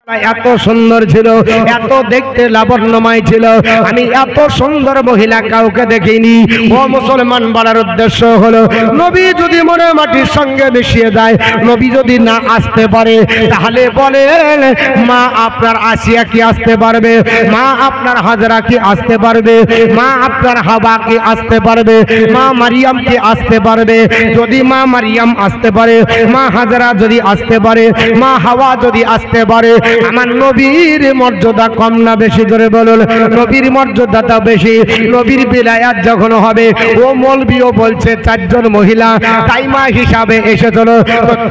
এত সুন্দর ছিল, এত দেখতে লাবণ্যময় ছিল, আমি এত সুন্দর মহিলা কাউকে দেখিনি। ও মুসলমান, বলার উদ্দেশ্য হলো নবী যদি মনে মাটির সঙ্গে মিশিয়ে যায়, নবী যদি না আসতে পারে, তাহলে বলেন মা আপনার আসিয়া কি আসতে পারবে? মা আপনার হাজরা কি আসতে পারবে? মা আপনার হাওয়া কি আসতে পারবে? মা মারিয়াম কি আসতে পারবে? যদি মা মারিয়াম আসতে পারে, মা হাজরা যদি আসতে পারে, মা হাওয়া যদি আসতে পারে, আমার নবীর মর্যাদা কম না বেশি? করে বলুন, নবীর মর্যাদাটা বেশি। নবীর বিলায়াত যখন হবে, ও মৌলবীও বলছে চারজন মহিলা তাইমা হিসাবে এসেছিল,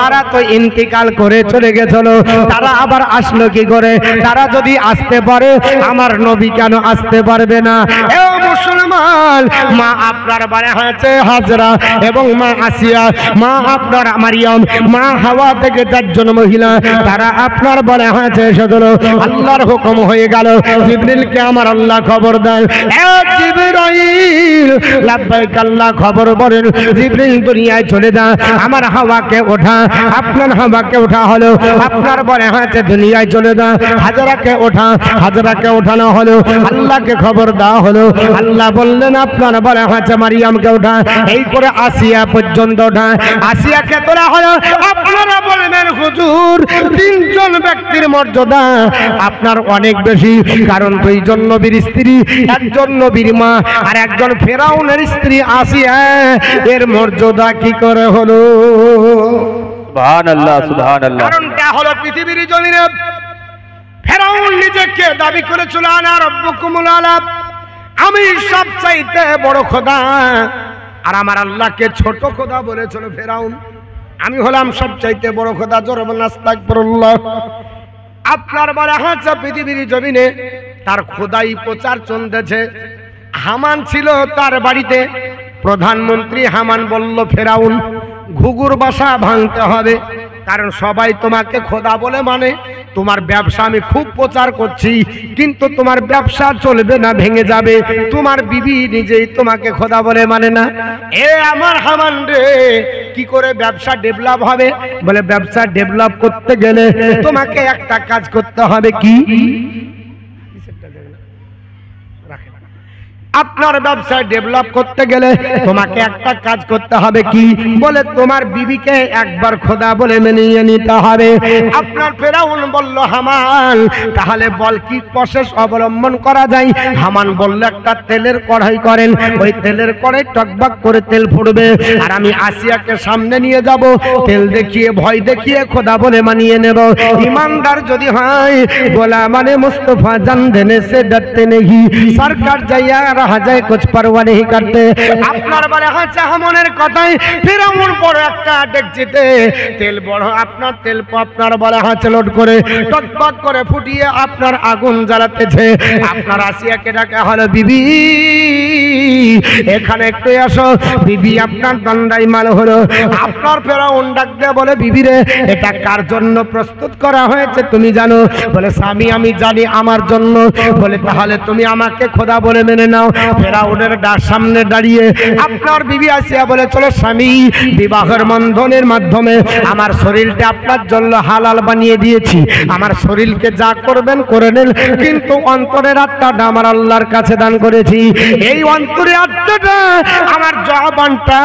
তারা তো ইন্তিকাল করে চলে গেছিল, তারা আবার আসলো কি করে? তারা যদি আসতে পারে, আমার নবী কেন আসতে পারবে না? এ মুসলমান, মা আপনার বারে হয়েছে হাজরা এবং মা আসিয়া, মা আপনার মারিয়াম, মা হাওয়া থেকে চারজন মহিলা, তারা আপনার বলে হয়েছে এসেছিল। আল্লাহর হুকুম হয়ে গেল, জিবরিলকে আমার আল্লাহ খবর দেন, এ জিবরাইল লাব্বাইক, আল্লাহ খবর বলেন জিবরিল দুনিয়ায় চলে যা, আমার হাওয়াকে ওঠা। আপনার হাওয়াকে ওঠা হলো, আপনার বলে হয়েছে দুনিয়ায় চলে যা। হাজরাকে ওঠা, হাজরাকে ওঠানো হলো, আল্লাহকে খবর দেওয়া হলো। আল্লাহ বললেন আপনার বলে হয়েছে মারিয়ামকে ওঠা। এই করে আসিয়া পর্যন্ত ওঠা। আসিয়াকে তোলা হলো। আপনারা বলবেন হুজুর, তিনজন ব্যক্তির মর্যাদা আপনার অনেক বেশি, কারণ দুইজন নবীর স্ত্রী, একজন নবীর মা আর একজন ফেরাউনের স্ত্রী আসিয়া, এর মর্যাদা কি করে হলো? সুবহানাল্লাহ, সুবহানাল্লাহ। কারণটা হলো পৃথিবীর জমিনে ফেরাউন নিজেকে দাবি করেছিল আনা রাব্বুকুমুল আলা, আমি সবচাইতে বড় খোদা, আর আমার আল্লাহকে ছোট খোদা বলেছিল ফেরাউন। আমি হলাম সবচাইতে বড় খোদা। জোরে বলেন আস্তাগফিরুল্লাহ। আপনার বলা হচ্ছে পৃথিবীর জমিনে তার খোদাই প্রচার চলতেছে। হামান ছিল তার বাড়িতে, প্রধানমন্ত্রী হামান বলল ফেরাউন, ঘুঘুর বাসা ভাঙতে হবে, কারণ সবাই তোমাকে খোদা বলে মানে। তোমার ব্যবসা আমি খুব প্রচার করছি, কিন্তু তোমার ব্যবসা চলবে না, ভেঙে যাবে। তোমার বিবি নিজেই তোমাকে খোদা বলে মানে না। এ আমার হামান রে, কি করে ব্যবসা ডেভেলপ হবে? বলে ব্যবসা ডেভেলপ করতে গেলে তোমাকে একটা কাজ করতে হবে। কি? আপনার ব্যবসা ডেভেলপ করতে গেলে তোমাকে একটা কাজ করতে হবে। কি? বলে তোমার বিবিকে একবার খোদা বলে মেনে নিতে হবে। আপনার ফেরাউন বলল হামান, তাহলে বল কি প্রসেস অবলম্বন করা যায়? হামান বলল একটা তেলের কড়াই করেন, ওই তেলের কড়াই টকবক করে তেল ফুটবে, আর আমি আসিয়াকে সামনে নিয়ে যাব, তেল দেখিয়ে ভয় দেখিয়ে খোদা বলে মানিয়ে নেব। ইমানদার যদি হয়, গোলা মানে মুস্তফা জান দেনে সে ডরতে নেই, সরকার যাইয়া रहा जाए कुछ परवाह नहीं करते। আপনার বলে হচ্ছে হামানের কথাই ফিরাউন বড় একটা ডেকচিতে তেল বড়, আপনার তেল আপনার বলে হচ্ছে লোড করে টকবক করে ফুটিয়ে আপনার আগুন জ্বালাতেছে। আপনার আসিয়াকে ডাকা হলো, বিবি এখানে একটু আসো। বিবি আপনার দণ্ডাই মাল হলো। আপনার ফেরাউন ডাক দিয়ে বলে, বিবি রে, এটা কার জন্য প্রস্তুত করা হয়েছে তুমি জানো? বলে স্বামী আমি জানি, আমার জন্য। বলে তাহলে তুমি আমাকে খোদা বলে মেনে নাও। ফেরাউনের সামনে দাঁড়িয়ে আপনার বিবি আসিয়া বলে, চলো স্বামী, বিবাহের বন্ধনের মাধ্যমে আমার শরীরটা আপনার জন্য হালাল বানিয়ে দিয়েছি, আমার শরীরকে যা করবেন করে নেন, কিন্তু অন্তরের আত্মাটা আমার আল্লাহর কাছে দান করেছি। এই অন্তরের আত্মাটা আমার জবানটা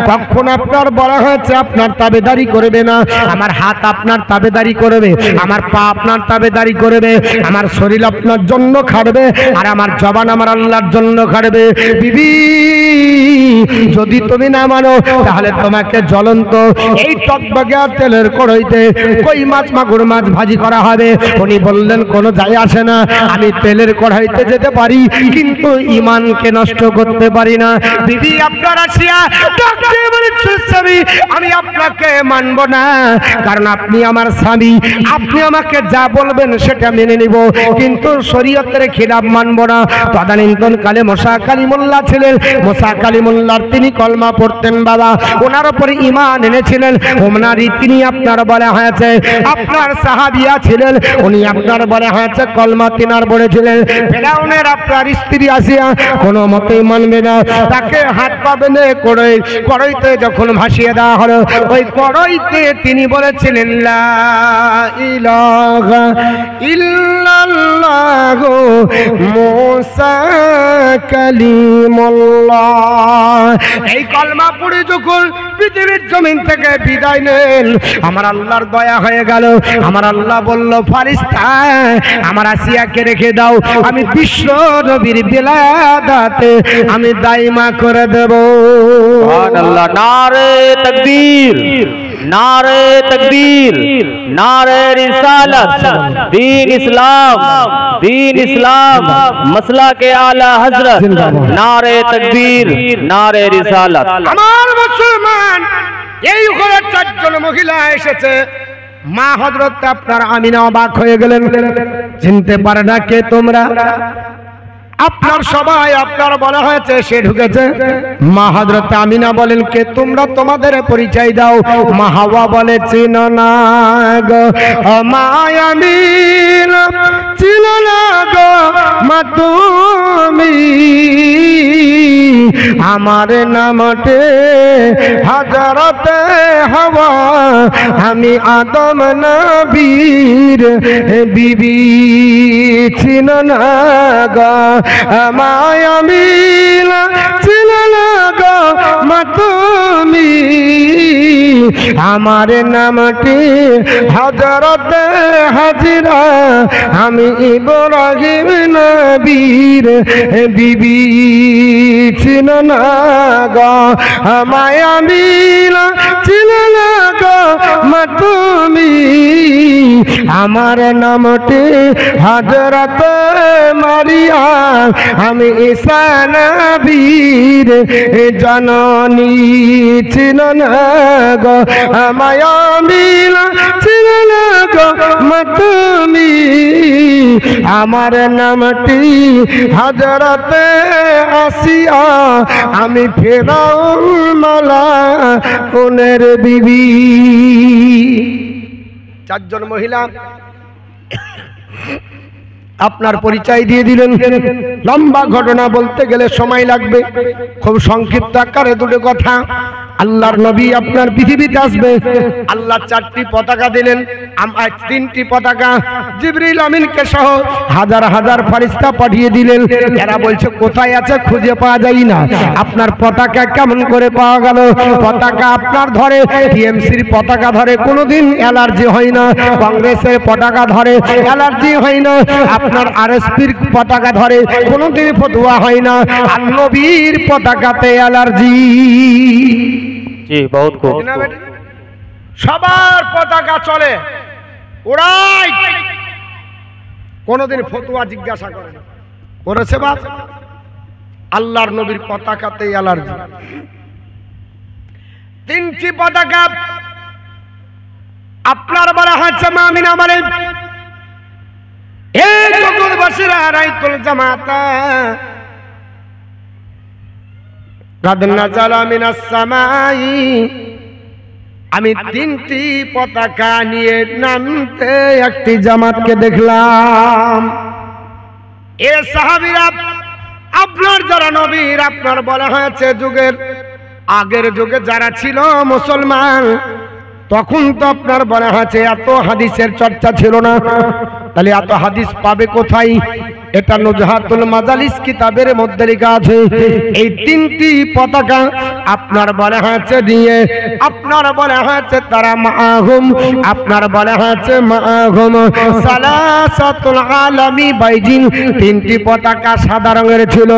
কখন আপনার বলা হয়েছে আপনার তাবেদারি করবে না, আমার হাত আপনার তাবেদারি করবে, আমার পা আপনার তাবেদারি করবে, আমার শরীর আপনার জন্য খাটবে, আর আমার জবান আমার আল্লাহর জন্য খাটবে। বিবি যদি তুমি না মানো, তাহলে তোমাকে জ্বলন্ত এই টকবগে তেলের কড়াইতে কই মাছ মাগুর মাছ ভাজি করা হবে। উনি বললেন কোনো যায় আসে না, আমি তেলের কড়াইতে যেতে পারি, কিন্তু ঈমানকে নষ্ট করতে পারি না। বিবি আপনার আসিয়া ডাকতে বলে, স্বামী আমি আপনাকে মানব না, কারণ আপনি আমার স্বামী, আপনি আমাকে যা বলবেন সেটা মেনে নিব, কিন্তু শরীয়তের খিলাফ মানব না। তদানীন্তন কালে মুসা কালিমুল্লাহ ছিলেন। মুসা কালিমুল্লাহ আল্লাহর তিনি কলমা পড়তেন বাবা, ওনার উপরে ঈমান এনেছিলেন। ওনারই তিনি আপনার বলা হয়েছে আপনার সাহাবিয়া ছিলেন, উনি আপনার বলা হয়েছে কলমা তিনার পড়েছিলেন। ফেরাউনের আপনার স্ত্রী আসিয়া কোনো মতেই মানবে না, তাকে হাত পা বেঁধে কড়াইতে যখন ভাসিয়ে দেওয়া হলো, ওই কড়াইতে তিনি বলেছিলেন লা ইলাহা ইল্লাল্লাহ মুসা কালিমুল্লাহ। এই কলমা পড়ে যখন পৃথিবীর জমিন থেকে বিদায় নেন, আমার আল্লাহর দয়া হয়ে গেল। আমার আল্লাহ বলল, ফারিস্তা আমার আসিয়াকে রেখে দাও, আমি বিশ্ব নবীর বিলাদাতে আমি দাইমা করে দেব। সুবহানাল্লাহ। নারে তাকবীর, नारे तकबीर, नारे रिसालत, दीन इस्लाम, मसला के आला हजरत, नारे तकबीर, नारे रिसालत। আমার মুসলমান এই ঘরে চারজন মহিলা এসেছে। মা হযরত আপনার আমিনা অবাক হয়ে গেলেন, চিনতে পারে না কে তোমরা? আপনার সবাই আপনার বলা হয়েছে সে ঢুকেছে। মা হযরত আমিনা বলেন, কে তোমরা? তোমাদের পরিচয় দাও। মা হাওয়া বলে, চিনো না গো মা আমিনা, চিনো না গো মা তুমি, আমার নামতে হযরতে হাওয়া, আমি আদম নবীর বিবি, চিনো না গো মা আমিনা, চিনো না গো মা তুমি, আমার নামটি হযরত হাজরা, আমি ইব্রাহিম নবীর বিবি, চিনো না গো মা আমিনা, চিনো না গো মা তুমি, আমার নামটি হযরত মারিয়া, আমি ঈসা নবীর জননী, চিনো না গো মা আমিনা, চিনো না গো মা তুমি, আমার নামটি হযরত আসিয়া, আমি ফেরাউন মালাউনের বিবি। চারজন মহিলা আপনার পরিচয় দিয়ে দিলেন। লম্বা ঘটনা বলতে গেলে সময় লাগবে, খুব সংক্ষিপ্ত আকারে দুটো কথা। আল্লাহর নবী আপনার পৃথিবীতে আসবে, আল্লাহ চারটি পতাকা দিলেন, তিনটি পতাকা জিবরিল আমিনকে সহ হাজার হাজার ফেরেশতা পাঠিয়ে দিলেন। এরা বলছে কোথায় আছে, খুঁজে পাওয়া যায় না। আপনার পতাকা কেমন করে পাওয়া গেল? পতাকা আপনার ধরে, টিএমসির পতাকা ধরে কোনোদিন অ্যালার্জি হয় না, কংগ্রেসের পতাকা ধরে অ্যালার্জি হয় না, আপনার আরএসপির পতাকা ধরে কোনোদিন ফতুয়া হয় না, আর নবীর পতাকাতে অ্যালার্জি। জি বহুত খুব। সবার পতাকা চলে, ওরাই কোনোদিন ফতুয়া জিজ্ঞাসা করে না, করেছে বাপ? আল্লাহর নবীর পতাকাতে অ্যালার্জি। তিনটি পতাকা আপনার বলা হচ্ছে মা আমিনা বলেন, এই জগৎবাসীরা রাইতুল জামাতা গাদ নাযালা মিনাস সামাই, আমি তিনটি পতাকা নিয়ে নামতে একটি জামাতকে দেখলাম। এ সাহাবীরা আপনার যারা নবীর আপনার বলা হয়েছে যুগের আগের যুগে যারা ছিল মুসলমান, তখন তো আপনার বলা হয়েছে এত হাদিসের চর্চা ছিল না, তাহলে এত হাদিস পাবে কোথায়? এটা নুজহাতুল মাজালিস কিতাবের মধ্যে লেখা আছে। এই তিনটি পতাকা আপনার বলা হয়েছে দিয়ে আপনার বলা হয়েছে তারা মাআহুম, আপনার বলা হয়েছে মাআহুম সালাসাতুল আলামি বাইজিন, তিনটি পতাকা সাদা রঙের ছিল।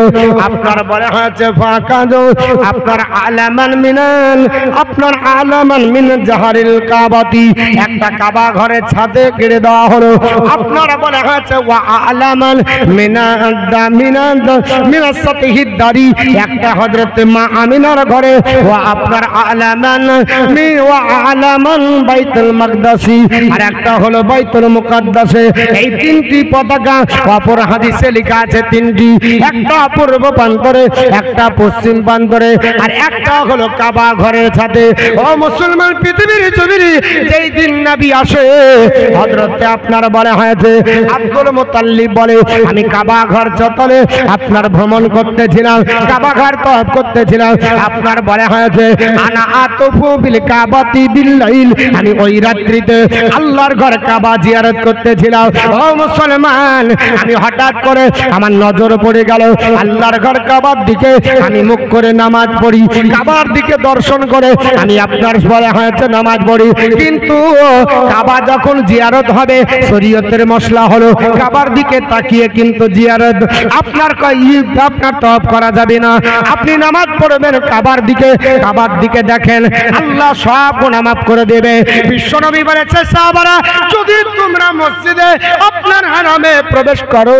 আপনার বলা হয়েছে ফাকাদু, আপনার আলামান মিনাল, আপনার আলামান মিন জাহারিল কাবাতি, একটা কাবা ঘরের ছাদে কেড়ে দেওয়া হলো। আপনার বলা হয়েছে ওয়া আলামান মিনাস সাতিহিদ দারি, একটা হযরত মা আমিনার ঘরে, ওয়া আপনার আলামান ওয়া আলামান বাইতুল মাকদাসি, আর একটা হলো বাইতুল মুকাদ্দাসে। এই তিনটি পতাকা অপর হাদিসে লেখা আছে তিনটি, একটা পূর্ব প্রান্তরে, একটা পশ্চিম প্রান্তরে, আর একটা হলো কাবা ঘরের সাথে। ও মুসলমান পৃথিবীর জমিনে যেই দিন নবী আসে, হযরতে আপনার বলা হয়েছে আব্দুল মুতাল্লিব বলে আমি কাবা ঘর চত্বরে আপনার ভ্রমণ করতেছিলাম, কাবা ঘর তওয়াফ করতেছিলাম। আপনার বলা হয়েছে আনা আতুফু বিল কাবাতি বিল লাইল, আমি ওই রাত্রিতে আল্লাহর ঘর কাবা জিয়ারত করতেছিলাম। ও মুসলমান, আমি হঠাৎ করে আমার নজর পড়ে গেল আল্লাহর ঘর কাবার দিকে, আমি মুখ করে নামাজ পড়ি, কাবার দিকে দর্শন করে আমি আপনার বলা হয়েছে নামাজ পড়ি। কিন্তু কাবা যখন জিয়ারত হবে, শরীয়তের মশলা হলো কাবার দিকে তাকিয়ে কিন্তু জিয়ারত আপনার তওয়াফ করা যাবে না। আপনি নামাজ পড়বেন কাবার দিকে দেখেন, আল্লাহ সব গুনাহ মাফ করে দেবে। বিশ্বনবী বলেছে সাহাবারা, যদি তোমরা মসজিদে আপনার হারামে প্রবেশ করো,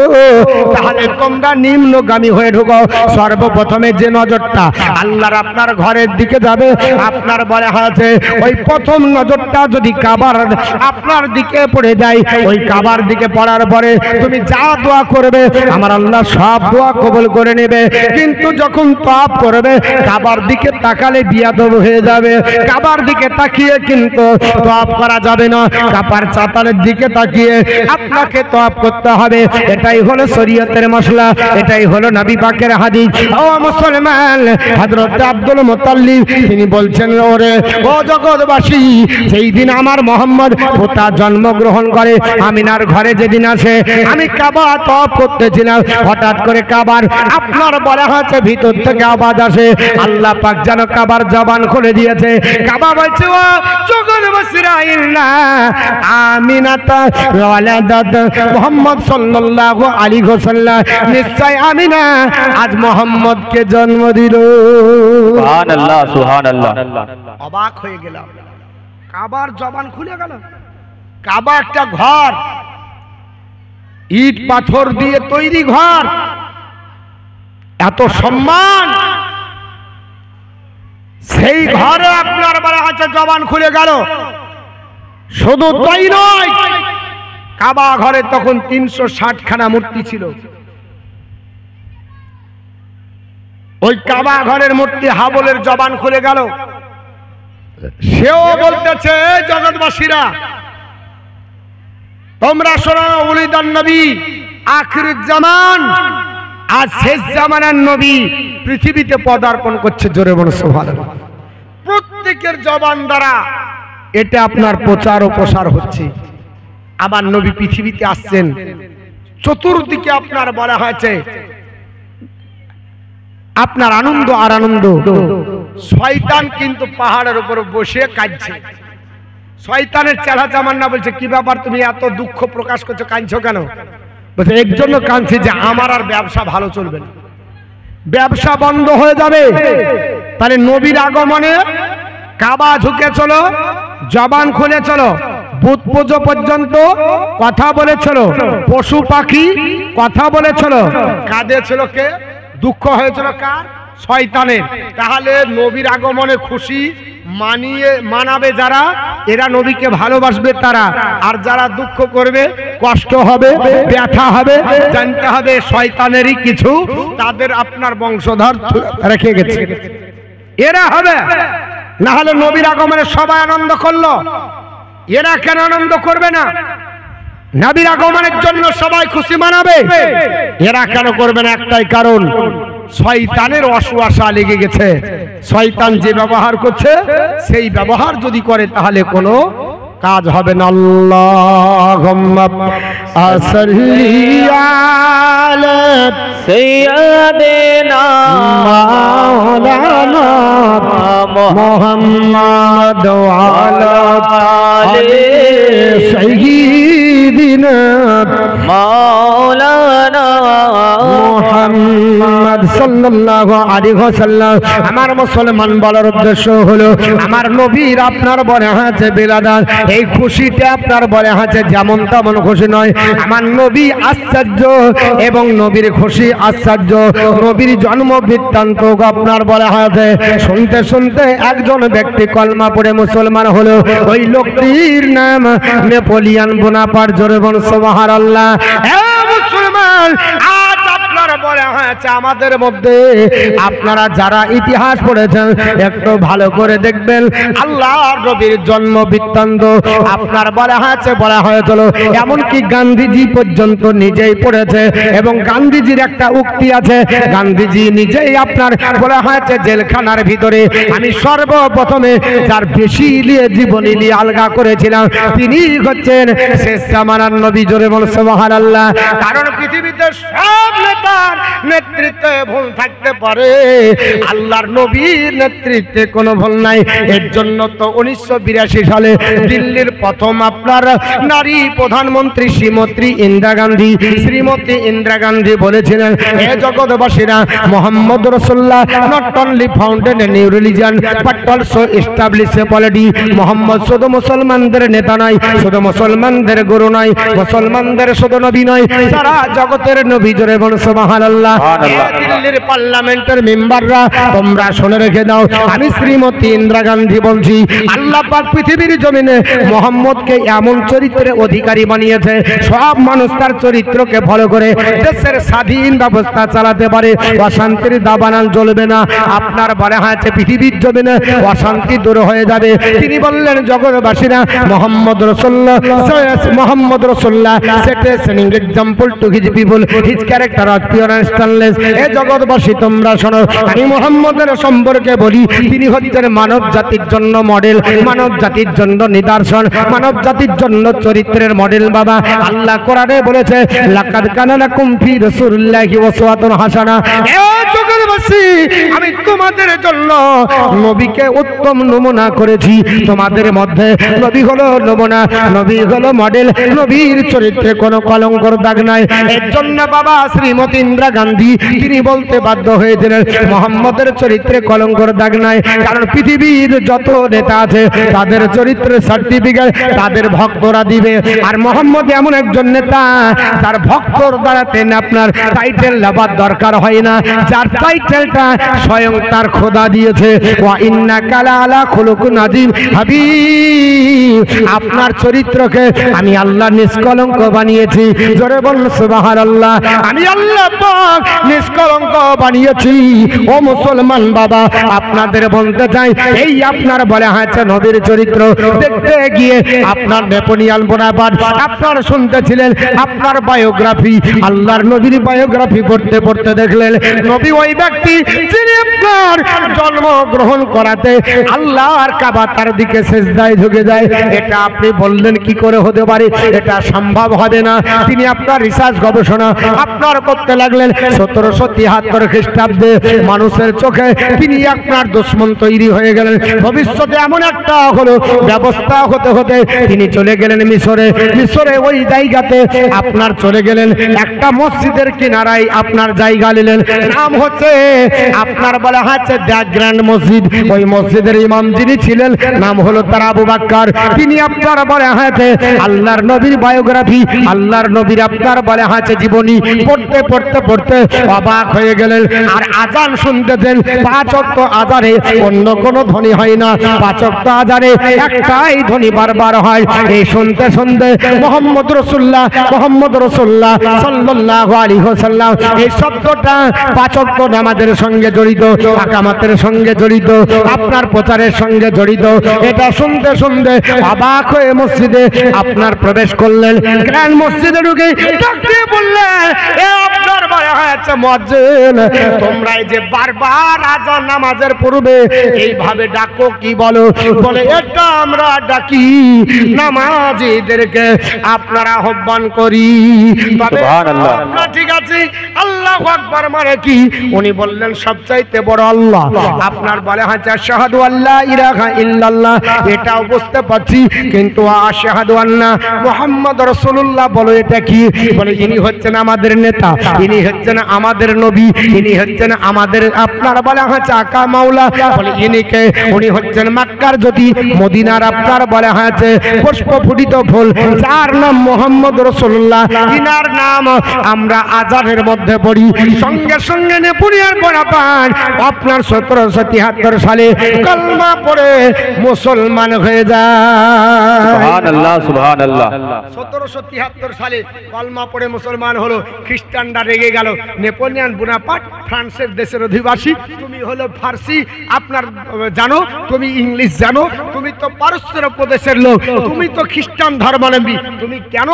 তাহলে তোমরা নিম্নগামী হয়ে ঢুকো। সর্বপ্রথমে যে নজরটা আল্লাহর আপনার ঘরের দিকে যাবে, আপনার বলা হয়েছে ওই প্রথম নজরটা যদি কাবার আপনার দিকে পড়ে যায়, ওই কাবার দিকে পড়ার পরে তুমি যা দোয়া করবে আমার আল্লাহ সব দোয়া কবুল করে নেবে। কিন্তু যখন তওয়াফ করবে কাবার দিকে তাকালে বিয়াদব হয়ে যাবে। কাবার দিকে তাকিয়ে কিন্তু তওয়াফ করা যাবে না, কাবার চাতালের দিকে তাকিয়ে আপনাকে তওয়াফ করতে হবে। এটাই হলো শরীয়তের মশলা, এটাই হলো নবী পাকের হাদিস। ও মুসলমান, হযরত আব্দুল মুতাল্লিব তিনি বলছেন, ওরে ও জগৎবাসী, সেই দিন আমার মোহাম্মদ পোতা জন্মগ্রহণ করে, আমিনার ঘরে যেদিন আসে, আমি কাবা তওয়াফ করতেছিলাম, হঠাৎ করে কাবার আপনার বলা হয়েছে ভিতর থেকে আওয়াজ আসে, আল্লাহ পাক যেন কাবার জবান খুলে দিয়েছে। কাবা বলছে ও জগৎবাসীরা, ইন্না আমিনাতা ওয়ালাদাত মুহাম্মদ সাল্লাল্লাহু আলাইহি ওয়াসাল্লাম, নিশ্চয় আমিনা আজ মুহাম্মদকে জন্ম দিল। সুবহানাল্লাহ, সুবহানাল্লাহ। অবাক হয়ে গেলাম, কাবার জবান খুলে গেল। কাবা একটা ঘর, ইট পাথর দিয়ে তৈরি ঘর, এত সম্মান, সেই ঘরে আপনার বলা হচ্ছে জবান খুলে গেল। শুধু তাই নয়, কাবা ঘরে তখন 360 খানা মূর্তি ছিল। ওই কাবা ঘরের মূর্তি হাবলের জবান খুলে গেল। সেও বলতেছে, জগৎবাসীরা তোমরা শোনো, উলিদান নবী আখিরুজ জামান, আজ শেষ জামানার নবী পৃথিবীতে পদার্পণ করছে। জোরে বলো সুবহানাল্লাহ। প্রত্যেকের জবান দ্বারা এটা আপনার প্রচার ও প্রসার হচ্ছে, আমার নবী পৃথিবীতে আসছেন। চতুর্দিকে আপনার বলা হয়েছে আপনার আনন্দ আর আনন্দ। শয়তান কিন্তু পাহাড়ের উপর বসে কাঁদছে। শয়তানের চেলা জামান্না বলছে, কি ব্যাপার তুমি এত দুঃখ প্রকাশ করছো, কাঁদছো কেন? বলছে এর জন্য কাঁদছি যে আমার আর ব্যবসা ভালো চলবে না, ব্যবসা বন্ধ হয়ে যাবে। তাহলে নবীর আগমনে কাবা ঝুঁকে চলো, জবান খুলে চলো, বুত পুজো পর্যন্ত কথা বলেছিল, পশু পাখি কথা বলেছিল, কাঁদেছিল কে? দুঃখ হয়েছিল কার? শয়তানের। তাহলে নবীর আগমনে খুশি মানাবে যারা, এরা নবীকে ভালোবাসবে তারা। আর যারা দুঃখ করবে, কষ্ট হবে, ব্যথা হবে, জানতে হবে শয়তানেরই কিছু তাদের আপনার বংশধর রেখে গেছে, এরা হবে। না হলে নবীর আগমনে সবাই আনন্দ করলো, এরা কেন আনন্দ করবে না? নবীর আগমনের জন্য সবাই খুশি মানাবে, এরা কেন করবে না? একটাই কারণ, শয়তানের ওয়াসওয়াসা লেগে গেছে। শয়তান যে ব্যবহার করছে, সেই ব্যবহার যদি করে তাহলে কোনো কাজ হবে না। আল্লাহুম্মা সাল্লি আলা সাইয়্যিদিনা মাওলানা মুহাম্মদ ওয়া আলা আলি সাইয়্যিদিনা মাওলানা মুহাম্মদ সাল্লাল্লাহু আলাইহি ওয়াসাল্লাম। আমার মুসলমান বলার উদ্দেশ্য হলো আমার নবীর আপনার বলে আছে বিলাদাত, এই খুশিটা আপনার বলে আছে যেমন তেমন খুশি নয়। আমার নবী আশ্চর্য এবং নবীর খুশি আশ্চর্য। নবীর জন্ম বৃত্তান্ত আপনার বলে আছে শুনতে শুনতে একজন ব্যক্তি কলমা পড়ে মুসলমান হলো। ওই লোকটির নাম নেপোলিয়ান বোনাপার্ট। জোরে বলুন সুবহানাল্লাহ। মুসলমান আজ আপনার বলে হয়েছে আমাদের মধ্যে আপনারা যারা ইতিহাস পড়েছেন একটু ভালো করে দেখবেন আল্লাহর নবীর জন্ম বৃত্তান্ত আপনার বলা হয়েছিল এমনকি গান্ধীজি পর্যন্ত নিজেই পড়েছে। এবং গান্ধীজির একটা উক্তি আছে, গান্ধীজি নিজেই আপনার বলা হয়েছে জেলখানার ভিতরে আমি সর্বপ্রথমে যার বেশি নিয়ে জীবনী নিয়ে আলগা করেছিলাম তিনি হচ্ছেন শেষ জামানার নবী। জোরে বল সুবহানাল্লাহ। কারণ পৃথিবীতে সব নেতার নেতৃত্বে ভুল থাকতে পারে, আল্লাহর নবীর নেতৃত্বে কোনো ভুল নাই। এর জন্য তো 1982 সালে দিল্লির প্রথম আপনার নারী প্রধানমন্ত্রী শ্রীমতী ইন্দিরা গান্ধী বলেছিলেন হে জগৎবাসীরা, মোহাম্মদ রাসূলুল্লাহ not only founded a new religion but also establish a polity. Mohammad শুধু মুসলমানদের নেতা নয়, শুধু মুসলমানদের গুরু নয়, মুসলমানদের শুধু নবী নয়, সারা জগতের নবী। জোরে বলুন সুবহানাল্লাহ। দিল্লির পার্লামেন্টের মেম্বাররা তোমরা শুনে রেখে দাও, আমি শ্রীমতী ইন্দিরা গান্ধী বলছি আল্লাহ পাক পৃথিবীর জমিনে মোহাম্মদকে এমন চরিত্রের অধিকারী বানিয়েছে সব মানুষ তার চরিত্রকে ফলো করে দেশের স্বাধীন ব্যবস্থা চালাতে পারে, অশান্তির দাবানল জ্বলবে না। আপনার বলা হয়েছে পৃথিবীর জমিনে অশান্তি দূর হয়ে যাবে। তিনি বললেন জগৎবাসীরা মোহাম্মদ রাসূলুল্লাহ set a setting example to his people, his character of pure and stainless. এ জগৎবাসী তোমরা শোনো, আমি মুহাম্মদের সম্পর্কে বলি তিনি হচ্ছেন মানব জাতির জন্য মডেল, মানব জাতির জন্য নিদর্শন, মানব জাতির জন্য চরিত্রের মডেল। বাবা আল্লাহ কোরআনে বলেছে লাকাদ কানা লাকুম ফি রাসূলিল্লাহি উসওয়াতুন হাসানা। এ জগৎবাসী আমি তোমাদের জন্য নবীকে উত্তম নমুনা করেছি। তোমাদের মধ্যে নবী হলো নমুনা, নবী হলো মডেল, নবীর চরিত্রে কোনো কলঙ্কর দাগ নাই। এর জন্য বাবা শ্রীমতী ইন্দিরা গান্ধী তিনি বলতে বাধ্য হয়েছিলেন মোহাম্মদের চরিত্রে কলঙ্কর দাগ নাই। কারণ পৃথিবীর যত নেতা আছে তাদের চরিত্রের সার্টিফিকেট তাদের ভক্তরা দিবে। আর মোহাম্মদ এমন একজন নেতা যার ভক্তর দ্বারাতে আপনার টাইটেল লাভার দরকার হয় না, যার টাইটেলটা স্বয়ং তার খোদা দিয়েছে। ওয়া ইন্নাকা লাআলা খুলুকুন আযীম। হাবিব আপনার চরিত্রকে আমি আল্লাহ নিষ্কলঙ্ক বানিয়েছি। জোরে বলুন সুবহানাল্লাহ। আমি আল্লাহ পাক নিষ্কলঙ্ক বানিয়েছি। ও মুসলমান বাবা আপনাদের বলতে চাই এই আপনার বলা হয়েছে নবীর চরিত্র দেখতে গিয়ে আপনার নেপোলিয়ান বোনাপার্ট আপনার শুনতেছিলেন আপনার বায়োগ্রাফি, আল্লাহর নবীর বায়োগ্রাফি পড়তে পড়তে দেখলেন নবী ওই ব্যক্তি যিনি আপনার জন্মগ্রহণ করাতে আল্লাহর কাবা তার দিকে সিজদায় ঝুঁকে যায়। এটা আপনি বললেন কি করে হতে পারে, এটা সম্ভব হবে না। তিনি আপনার রিসার্চ গবেষণা আপনার করতে লাগলেন। 1773 খ্রিস্টাব্দে মানুষের চোখে তিনি আপনার দুশ্মন তৈরি হয়ে গেলেন। ভবিষ্যতে এমন একটা হলো ব্যবস্থা হতে হতে তিনি চলে গেলেন মিশরে। মিশরে ওই জায়গাতে আপনার চলে গেলেন একটা মসজিদের কিনারায় আপনার জায়গা নিলেন, নাম হচ্ছে আপনার বলা হচ্ছে দ্য গ্র্যান্ড মসজিদ। ওই মসজিদের ইমাম যিনি ছিলেন নাম হলো তার আবু বকর। তিনি আপনার বলা হচ্ছে আল্লাহর নবীর বায়োগ্রাফি, আল্লাহর নবীর আপনার বলা হচ্ছে জীবনী পড়তে পড়তে পড়তে অবাক হয়ে গেলেন। আর আজান শুনতেছেন 5 ওয়াক্ত আজানে অন্য কোনো ধ্বনি হয় না, 5 ওয়াক্ত আজানে একটাই ধ্বনি বারবার হয়। এই শুনতে শুনতে মুহাম্মদ রাসূলুল্লাহ সাল্লাল্লাহু আলাইহি ওয়াসাল্লাম এই শব্দটা 5 ওয়াক্ত নামাজের সঙ্গে জড়িত, আকামাতের সঙ্গে জড়িত, আপনার প্রচারের সঙ্গে জড়িত। এটা শুনতে শুনতে অবাক হয়ে মসজিদে আপনার প্রবেশ করলেন। গ্র্যান্ড মসজিদে ঢুকে ডাকতে বললেন এ আপনার বলা হয়েছে মুয়াজ্জিন তোমরা এই যে বারবার আজান নামাজের পূর্বে এইভাবে ডাকো কি বলো? বলে এটা আমরা ডাকি নামাজীদেরকে আপনারা আহ্বান করি। সুবহানাল্লাহ। ঠিক আছে আল্লাহু আকবার মানে কি? উনি বললেন সবচাইতে বড় আল্লাহ। আপনার বলা হয়েছে আশহাদু আল্লা ইলাহা ইল্লাল্লাহ, এটাও বুঝতে পারছি, কিন্তু আশহাদু আন্না মুহাম্মদ রাসূলুল্লাহ বলো এটা কি? বলে ইনি হচ্ছেন আমাদের নেতা, ইনি হচ্ছেন আমাদের নবী, ইনি হচ্ছেন আমাদের আপনার বলা হচ্ছে আকা মাওলা। বলে ইনিকে, উনি হচ্ছেন মক্কার জ্যোতি, মদিনার আপনার বলা হচ্ছে পুষ্পফুটিত ফুল, যার নাম মুহাম্মদ রাসূলুল্লাহ। ইনার নাম আমরা আজানের মধ্যে পড়ি, সঙ্গে সঙ্গে নেপুরিয়ার বরাপান আপনার 1773 সালে কলমা পড়ে মুসলমান হয়ে যায়। সুবহানাল্লাহ, সুবহানাল্লাহ। 1773 সালে কলমা পড়ে মুসলমান হলো। খ্রিস্টানরা রেগে গেল, নেপোলিয়ন বোনাপার্ট ফ্রান্সের দেশের অধিবাসী, তুমি হলো ফার্সি, আপনার জানো, তুমি ইংলিশ জানো, তুমি তো পারস্যের প্রদেশের লোক, তুমি তো খ্রিস্টান ধর্মাবলম্বী, তুমি কেন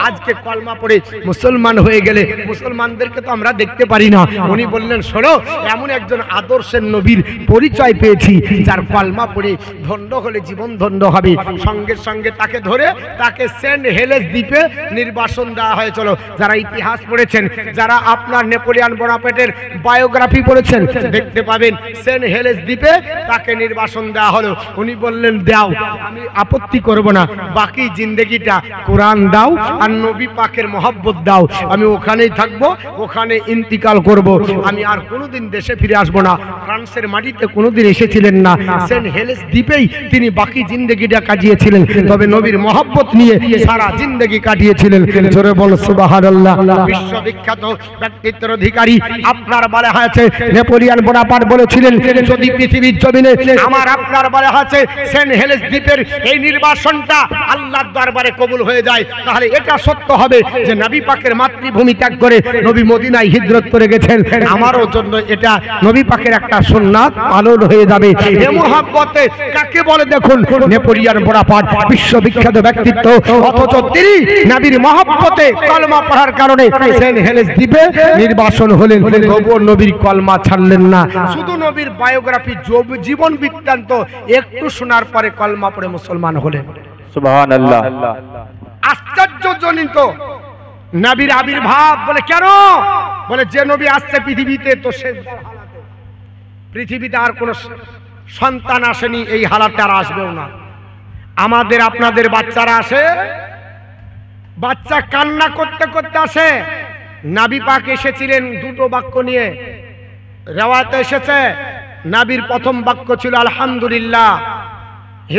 আজকে কলমা পড়ে মুসলমান হয়ে গেলে? মুসলমানদেরকে তো আমরা দেখতে পারি না। উনি বললেন, শোনো, এমন একজন আদর্শের নবীর পরিচয় পেয়েছি, যার কলমা পড়ে ধন্য হলে জীবন ধন্য হবে। সঙ্গে সঙ্গে তাকে ধরে তাকে সেন্ট হেলেস দ্বীপে নির্বাসন দেওয়া হয়েছিল। যারা ইতিহাস পড়েছেন, যারা আপনার নেপোলিয়ন বোনাপার্টের বায়োগ্রাফি পড়েছেন, দেখতে পাবেন সেন্ট হেলেস দ্বীপে তাকে নির্বাসন দেওয়া হলো। উনি বললেন, দাও, আমি আপত্তি করব না, বাকি জিন্দেগিটা কোরআন দাও আর নবী পাকের মহব্বত দাও, আমি ওখানেই থাকবো, ওখানে ইন্তিকাল করব, আমি আর কোনোদিন দেশে ফিরে আসবো না। ফ্রান্সের মাটিতে কোনোদিন এসেছিলেন না, সেন্ট হেলেস দ্বীপেই তিনি বাকি জিন্দেগিটা কাটিয়েছিলেন, তবে নবীর মহব্বত নিয়ে সারা জিন্দেগি কাটিয়েছিলেন। জোরে বল সুবহানাল্লাহ। বিশ্ববিখ্যাত ব্যক্তিত্বের অধিকারী আপনার বলা হয়েছে নেপোলিয়ন বোনাপার্ট বলেছিলেন, যদি পৃথিবীর জমিনে আমার আপনার বলা হয়েছে সেন্ট হেলেস দ্বীপের এই নির্বাসনটা আল্লাহর দরবারে কবুল হয়ে যায়, তাহলে এটা সত্য হবে যে নবী পাকের মাতৃভূমি ত্যাগ করে নবী মদিনায় হিজরত করে গেছেন। আমারও জন্য এটা নবী পাকের একটা সুন্নাত পালন হয়ে যাবে। এ মুহাব্বতে কাকে বলে দেখুন, নেপোলিয়ন বোনাপার্ট বিশ্ববিখ্যাত ব্যক্তিত্ব, অথচ তিনি নবীর মহব্বতে কলমা পড়ার কারণে সেন্ট হেলেস দ্বীপে নির্বাসন হলেন, তবুও নবীর কলমা ছাড়লেন না। শুধু নবীর বায়োগ্রাফি, জীবন বৃত্তান্ত একটু শোনার পরে কলমা পড়ে মুসলমান হলেন। সুবহানাল্লাহ। আশ্চর্যজনিত নবীর আবির্ভাব। বলে কেন? বলে যে নবী আসছে পৃথিবীতে তো শেষবার হালাতে, পৃথিবীতে আর কোন সন্তান আসেনি, এই হালাতে আর আসবেও না। আমাদের আপনাদের বাচ্চারা আসে, বাচ্চা কান্না করতে করতে আসে। নবী পাক এসেছিলেন দুটো বাক্য নিয়ে, রেওয়ায়েতে এসেছে নবীর প্রথম বাক্য ছিল আলহামদুলিল্লাহ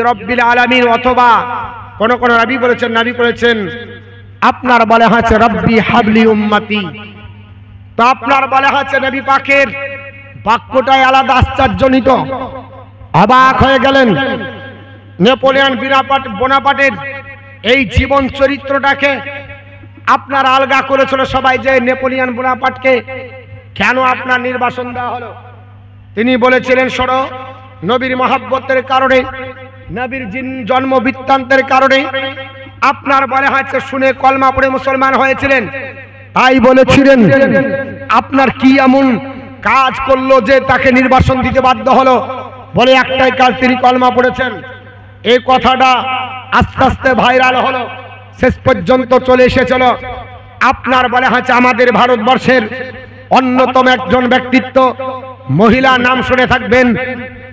রাব্বিল আলামিন, অথবা কোন কোন নবী বলেছেন আপনার বলা হয়েছে রব্বি হাবলি উম্মতি। তো আপনার বলা হয়েছে নবী পাকের বাক্যটাই আলাদা, আশ্চর্যজনিত। অবাক হয়ে গেলেন। নেপোলিয়ন বোনাপার্টের এই জীবন চরিত্রটাকে আপনার আলগা করেছিল সবাই, যে নেপোলিয়ন বোনাপার্টকে কেন আপনার নির্বাসন দেওয়া হলো? তিনি বলেছিলেন, শোনো, নবীর মহব্বতের কারণে, নবীর জন্ম বৃত্তান্তের কারণে আপনার বলা হয়েছে শুনে কলমা পড়ে মুসলমান হয়েছিলেন। তাই বলেছিলেন, আপনার কি এমন কাজ করলো যে তাকে নির্বাসন দিতে বাধ্য হলো? বলে একটাই কাজ, তিনি কলমা পড়েছেন। এই কথাটা আস্তে আস্তে ভাইরাল হলো, শেষ পর্যন্ত চলে এসেছিল আপনার বলা হয়েছে আমাদের ভারতবর্ষের অন্যতম একজন ব্যক্তিত্ব, মহিলা, নাম শুনে থাকবেন,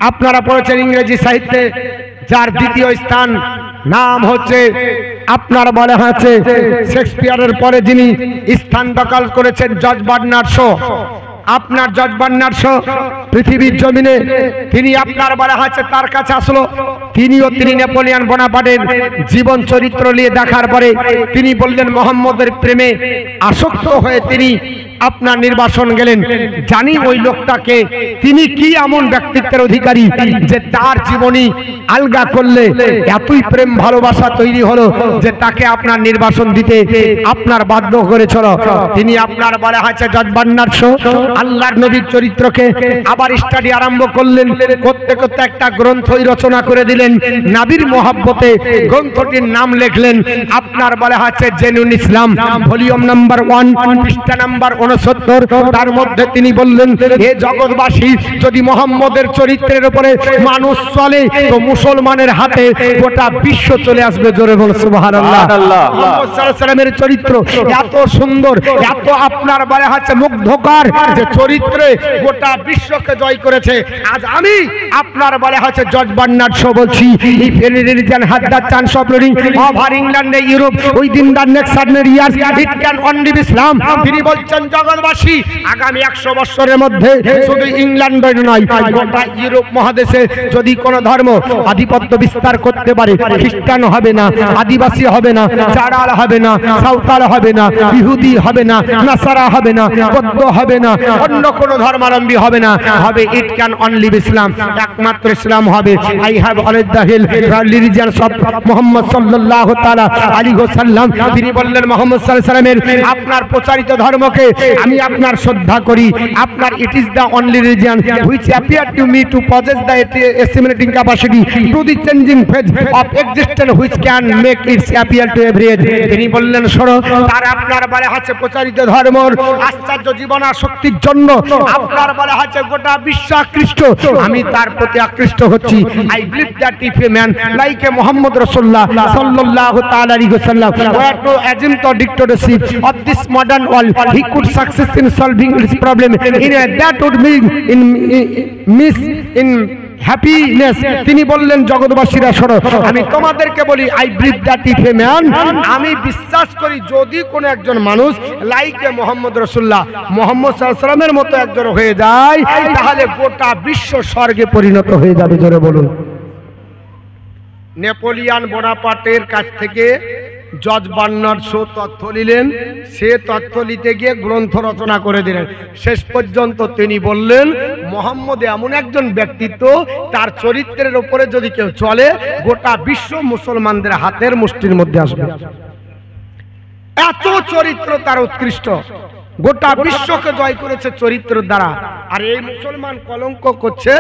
আপনারা পড়েছেন ইংরেজি সাহিত্যে, যার দ্বিতীয় স্থান, নাম হচ্ছে আপনার বলা হয়েছে শেক্সপিয়ারের পরে যিনি স্থান দখল করেছেন, জর্জ বার্নার্ড শো। আপনার জর্জ বার্নার্ড শো পৃথিবীর জমিনে তিনি আপনার বলা হয়েছে তার কাছে আসলো, তিনি নেপোলিয়ন বোনাপার্টের জীবন চরিত্র নিয়ে দেখার পরে তিনি বললেন মোহাম্মদের প্রেমে আসক্ত হয়ে তিনি আপনার নির্বাসন গেলেন। জানি ওই লোকটাকে, তিনি কি এমন ব্যক্তিত্বের অধিকারী যে তার জীবনী আলগা করলে এতই প্রেম ভালোবাসা তৈরি হলো যে তাকে আপনার নির্বাসন দিতে আপনার বাধ্য করেছিল। তিনি আপনার বলা হয়েছে জর্জ বার্নার্ড শো আল্লাহর নবীর চরিত্রকে আবার স্টাডি আরম্ভ করলেন, করতে করতে একটা গ্রন্থই রচনা করে দিলেন নবীর মহব্বতে। গ্রন্থটির নাম লিখলেন আপনার বলা হচ্ছে জেনুইন ইসলাম, ভলিউম নাম্বার 1, পৃষ্ঠা নাম্বার 69। তার মধ্যে তিনি বললেন, হে জগৎবাসী, যদি মোহাম্মদের চরিত্রের উপরে মানুষ চলে তো মুসলমানের হাতে গোটা বিশ্ব চলে আসবে। জোরে বল সুবহানাল্লাহ। মুহাম্মদ সাল্লাল্লাহু আলাইহি ওয়াসাল্লামের চরিত্র এত সুন্দর, এত আপনার বলা হচ্ছে মুগ্ধকর যে চরিত্রে গোটা বিশ্বকে জয় করেছে। আজ আমি আপনার বলা হচ্ছে জর্জ বার্নার্ড শো বলছি, if any religion has the chance of ruling over England and Europe within the next 100 years, it can only be Islam. তিনি বলছেন জগৎবাসী আগামী 100 বছরের মধ্যে শুধু ইংল্যান্ড নয়, গোটা ইউরোপ মহাদেশে যদি কোনো ধর্ম আধিপত্য বিস্তার করতে পারে, খ্রিস্টান হবে না, আদিবাসী হবে না, চাড়াল হবে না, সাঁওতাল হবে না, ইহুদি হবে না, নাসারা হবে না, বৌদ্ধ হবে না, অন্য কোনো ধর্মাবলম্বী হবে না, হবে it can only be Islam, একমাত্র ইসলাম হবে। I have always the hill religion of Muhammad সাল্লাল্লাহু তাআলা আলাইহি ওয়াসাল্লাম। তিনি বললেন মুহাম্মদ সাল্লাল্লাহু আলাইহি ওয়াসাল্লামের আপনার প্রচারিত ধর্মকে আমি আপনার শ্রদ্ধা করি। আপনার it is the only religion which appear to me two pauses the assimilating capacity to the changing phase of existence which can make its appeal to every age। তিনি বললেন শোনো, তার আপনার বলে হচ্ছে প্রচারিত ধর্মর আশ্চর্য জীবনা শক্তির জন্য আপনার বলে হচ্ছে গোটা বিশ্ব আকৃষ্ট, আমি তার প্রতি আকৃষ্ট হচ্ছি। I believe that if a man like a Muhammad রাসূলুল্লাহ সাল্লাল্লাহু তাআলা আলাইহি ওয়াসাল্লাম were to assume the dictatorship of this modern world, he could success in solving its problem in a that would mean in happiness. তিনি বললেন জগৎবাসীরা শোনো, আমি তোমাদেরকে বলি I believe that if a man, আমি বিশ্বাস করি যদি কোনো একজন মানুষ লাইকে মোহাম্মদ রাসূলুল্লাহ মুহাম্মদ সাল্লাল্লাহু আলাইহি ওয়াসাল্লামের মতো একজন হয়ে যায়, তাহলে গোটা বিশ্ব স্বর্গে পরিণত হয়ে যাবে। জোরে বলুন। নেপোলিয়ান বোনাপার্টের কাছ থেকে জর্জ বার্নার্ড শো তথ্য নিলেন, সে তথ্য নিতে গিয়ে গ্রন্থ রচনা করে দিলেন। শেষ পর্যন্ত তিনি বললেন মোহাম্মদ এমন একজন ব্যক্তিত্ব, তার চরিত্রের উপরে যদি কেউ চলে গোটা বিশ্ব মুসলমানদের হাতের মুষ্টির মধ্যে আসবে। এত চরিত্র তার উৎকৃষ্ট, গোটা বিশ্বকে জয় করেছে চরিত্র দ্বারা। আর এই মুসলমান কলঙ্ক করছে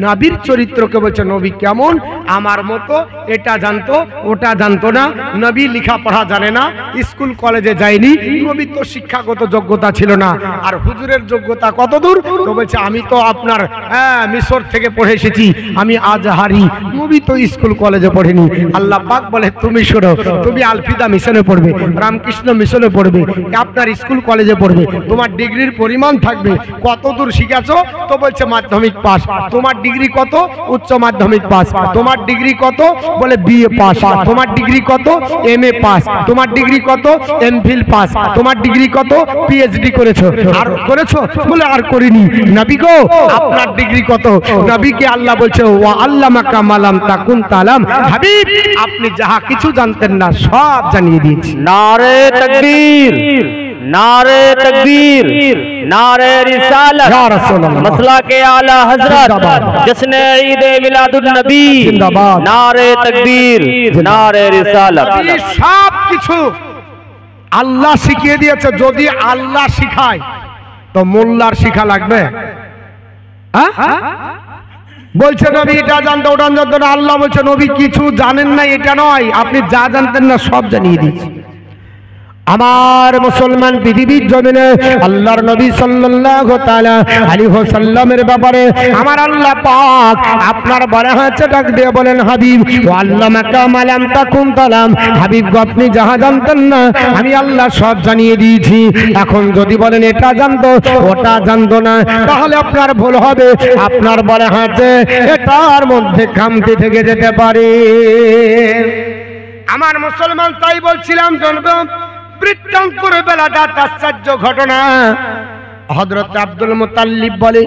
নবীর চরিত্রকে, বলছে নবী কেমন আমার মতো, এটা জানতো ওটা জানতো না, নবী লেখাপড়া জানে না, স্কুল কলেজে যায়নি, নবীর তো শিক্ষাগত যোগ্যতা ছিল না। আর হুজুরের যোগ্যতা কত দূর, তো বলছে আমি তো আপনার মিশর থেকে পড়ে এসেছি, আমি আজহারি, নবী তো স্কুল কলেজে পড়েনি। আল্লাহ পাক বলে তুমি শোনো, তুমি আলফিদা মিশনে পড়বে, রামকৃষ্ণ মিশনে পড়বে, আপনার স্কুল কলেজে পড়বে, তোমার ডিগ্রির পরিমাণ থাকবে কত দূর শিখেছো, তো বলছে মাধ্যমিক পাস। তোমার ডিগ্রি কত, উচ্চ মাধ্যমিক পাস। তোমার ডিগ্রি কত, বলে বিএ পাস। তোমার ডিগ্রি কত, এমএ পাস। তোমার ডিগ্রি কত, এমফিল পাস। তোমার ডিগ্রি কত, পিএইচডি করেছো। আর করেছো, বলে আর করিনি। নবী গো আপনার ডিগ্রি কত, নবীকে আল্লাহ বলছে ওয়া আল্লামাকা মা লাম তাকুন তালাম, হাবিব আপনি যাহা কিছু জানতেন না সব জানিয়ে দিয়েছি। नारे तकबीर, नारे तकबीर, नारे रिसालत, या रसूल अल्लाह, मसला के आला हजरत, जश्न ईद मिलादुन नबी, जिंदाबाद, नारे तकबीर, नारे रिसालत। সব কিছু আল্লাহ শিখিয়ে দিয়েছে। যদি আল্লাহ শিখায় তো মোল্লার শিখা লাগবে? বলছে নবী এটা জানতো ওটা জানতো না, আল্লাহ বলছে নবী কিছু জানেন না এটা নয়, আপনি যা জানতেন না সব জানিয়ে দিয়েছি। আমার মুসলমান পৃথিবীর জমিনে আল্লাহর নবী সাল্লাল্লাহু তাআলা আলাইহি ওয়াসাল্লামের ব্যাপারে আমার আল্লাহ পাক আপনার বলা হয়েছে, ডাক দিয়ে বলেন হাবিব ওয়া আল্লামাকা মা লাম তাকুন তালাম, হাবিব গো আপনি যাহা জানতেন না আমি আল্লাহ সব জানিয়ে দিয়েছি। এখন যদি বলেন এটা জানতো ওটা জানতো না, তাহলে আপনার ভুল হবে। আপনার বলা হয়েছে এটার মধ্যে খামতি থেকে যেতে পারে। আমার মুসলমান তাই বলছিলাম জানবো বৃত্তান্তর বেলাটা আশ্চর্য ঘটনা। হযরত আব্দুল মুতাল্লিব বলে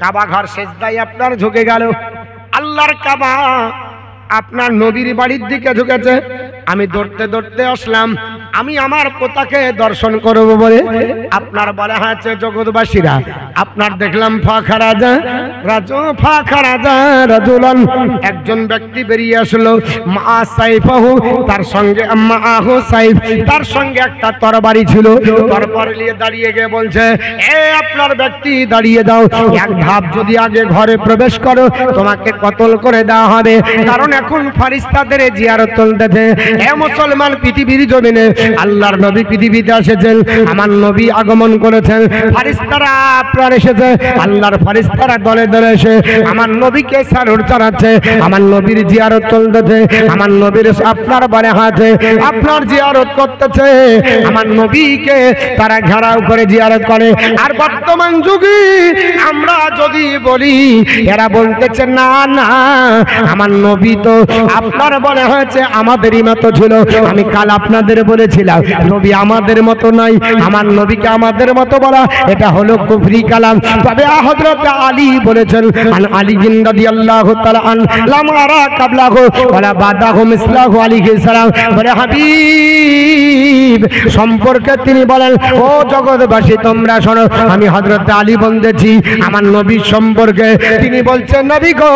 কাবা ঘর সেজদায় আপনার ঝুঁকে গেল, আল্লাহর কাবা আপনার নবীর বাড়ির দিকে ঝুঁকেছে। আমি দৌড়তে দৌড়তে আসলাম, আমি আমার পোতাকে দর্শন করব বলে আপনার বলা হয়েছে জগৎবাসীরা আপনার দেখলাম ফাখারাজা রাজু ফাখারাজা রাজুলান, একজন ব্যক্তি বেরিয়ে আসলো, মা সাইফাহু তার সঙ্গে মাহু সাইফ তার সঙ্গে একটা তরবারি ছিল, তরবারি নিয়ে দাঁড়িয়ে গিয়ে বলছে এ আপনার ব্যক্তি দাঁড়িয়ে যাও, এক ধাপ যদি আগে ঘরে প্রবেশ করো তোমাকে কতল করে দেওয়া হবে, কারণ এখন ফেরেশতাদের জিয়ারত চলতেছে। এ মুসলমান পৃথিবীর জমিনে আল্লাহর নবী পৃথিবীতে এসেছেন, আমার নবী আগমন করেছেন, ফেরেশতারা আপনার এসেছে, আল্লাহর ফেরেশতারা দলে দলে এসে আমার নবীকে সালাত জানাচ্ছে, আমার নবীর জিয়ারত চলতেছে, আমার নবীর আপনার বারে হাতে আপনার জিয়ারত করতেছে, আমার নবীকে তারা ঘেরাও করে জিয়ারত করে। আর বর্তমান যুগে আমরা যদি বলি এরা বলতেছে না না আমার নবী তো আপনার বলে হয়েছে আমাদেরই মতো ছিল। আমি কাল আপনাদের বলেছি বলেছিলাম নবী আমাদের মতো নাই, আমার নবীকে আমাদের মতো বলা এটা হলো কুফরি কালাম। তবে হযরত আলী বলেছেন, আন আলী রাদিয়াল্লাহু তাআলা আন লাম আরা কাবলাহু ওয়ালা বাদাহু মিসলাহু আলাইহিস সালাম। বলে হাবিব সম্পর্কে তিনি বলেন, ও জগৎবাসী তোমরা শোনো, আমি হযরত আলী বলতেছি আমার নবী সম্পর্কে। তিনি বলছেন, নবী গো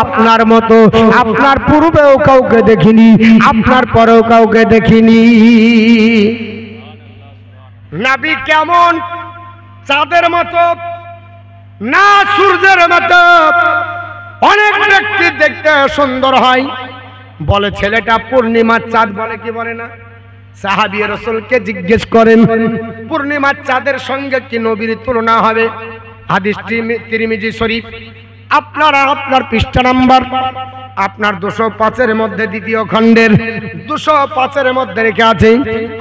আপনার মতো আপনার পূর্বেও কাউকে দেখিনি, আপনার পরেও কাউকে দেখিনি। নবী কেমন? চাঁদের মতো না সূর্যের মতো। অনেক ব্যক্তি দেখতে সুন্দর হয়, বলে ছেলেটা পূর্ণিমার চাঁদ, বলে কি বলে না? সাহাবী রাসূলকে জিজ্ঞেস করেন পূর্ণিমার চাঁদের সঙ্গে কি নবীর তুলনা হবে? হাদিসটি তিরমিজি শরীফ, আপনার পৃষ্ঠা নাম্বার আপনার 205-এর মধ্যে দ্বিতীয় খণ্ডের 205-এর মধ্যে রেখে আছে।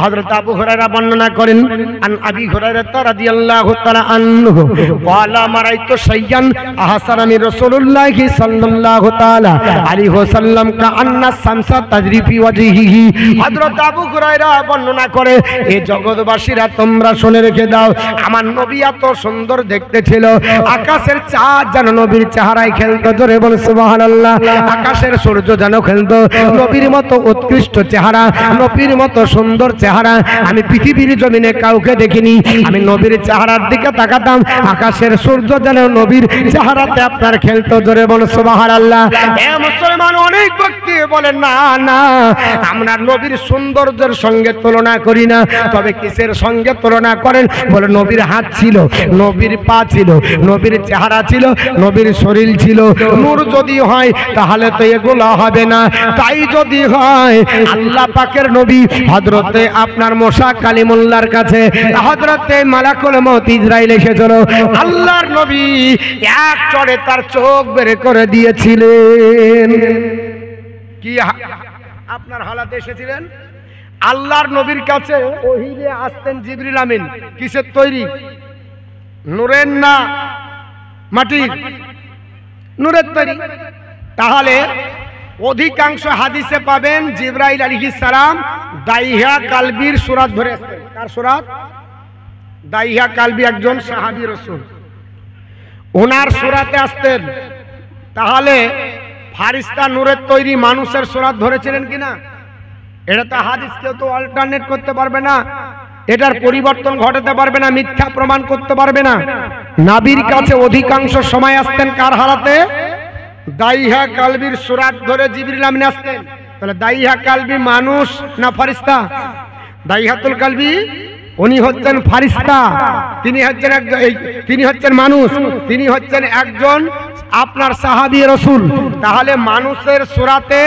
হযরত আবু হুরায়রা বর্ণনা করেন, আন আবি হুরায়রা রাদিয়াল্লাহু তাআলা আনহু ক্বালা মারাইতু শাইয়ান আহসানা মিন রাসূলুল্লাহি সাল্লাল্লাহু তাআলা আলাইহি ওয়াসাল্লাম কাআন্না শামসা তাজরি ফি ওয়াজহিহি। হযরত আবু হুরায়রা বর্ণনা করে, এই জগৎবাসীরা তোমরা শুনে রেখে দাও, আমার নবী এত সুন্দর দেখতে ছিল, আকাশের চাঁদ যেন নবীর চেহারায় খেলতো। জোরে বল সুবহানাল্লাহ। আকাশের সূর্য যেন খেলতো, নবীর মতো উৎকৃষ্ট চেহারা, নবীর মতো সুন্দর চেহারা আমি পৃথিবীর জমিনে কাউকে দেখিনি। আমি নবীর চেহারার দিকে তাকাতাম, আকাশের সূর্য যেন নবীর চেহারাতে আপনার খেলতো। জোরে বল সুবহানাল্লাহ। এ মুসলমান, অনেক ব্যক্তি বলেন না না আমরা নবীর সৌন্দর্যের সঙ্গে তুলনা করি না। তবে কিসের সঙ্গে তুলনা করেন? বলে নবীর হাত ছিল, নবীর পা ছিল, নবীর চেহারা ছিল, নবীর শরীর ছিল। নূর যদি হয় তাহলে তো এগুলো হবে না। তাই যদি হয় আল্লাহ পাকের নবী হযরতে আপনার মুসা কালিমুল্লাহর কাছে হযরতে মালাকুল মউত ইসরাইল এসেছিল, আল্লাহর নবী এক চড়ে তার চোখ বের করে দিয়েছিলেন। কি আপনার হালাতে এসেছিলেন? আল্লাহর নবীর কাছে ওহী নিয়ে আসতেন জিবরিল আমিন। কিসের তৈরি? নূরের না মাটির? নূরের তৈরি। তাহলে অধিকাংশ হাদিসে পাবেন জিবরাইল আলাইহিস সালাম দাইহা কালবির সূরাত ধরে আসতেন। কার সূরাত? দাইহা কালবি একজন সাহাবী রাসূল, ওনার সূরাতে আসতেন। তাহলে ফারিস্তা নূরের তৈরি মানুষের সূরাত ধরেছিলেন কিনা? এটা তো হাদিস কেউ তো অল্টারনেট করতে পারবে না, এটার পরিবর্তন ঘটাতে পারবে না, মিথ্যা প্রমাণ করতে পারবে না। নবীর কাছে অধিকাংশ সময় আসতেন কার হালাতে? দাইহা কালবির সূরাত ধরে জিবরিল আমিন আসতেন। তাহলে দাইহা কালবি মানুষ না ফারিস্তা? দাইহাতুল কালবি উনি হচ্ছেন ফারিস্তা, তিনি হচ্ছেন মানুষ, তিনি হচ্ছেন একজন আপনার সাহাবী রাসূল। তাহলে মানুষের সূরাতে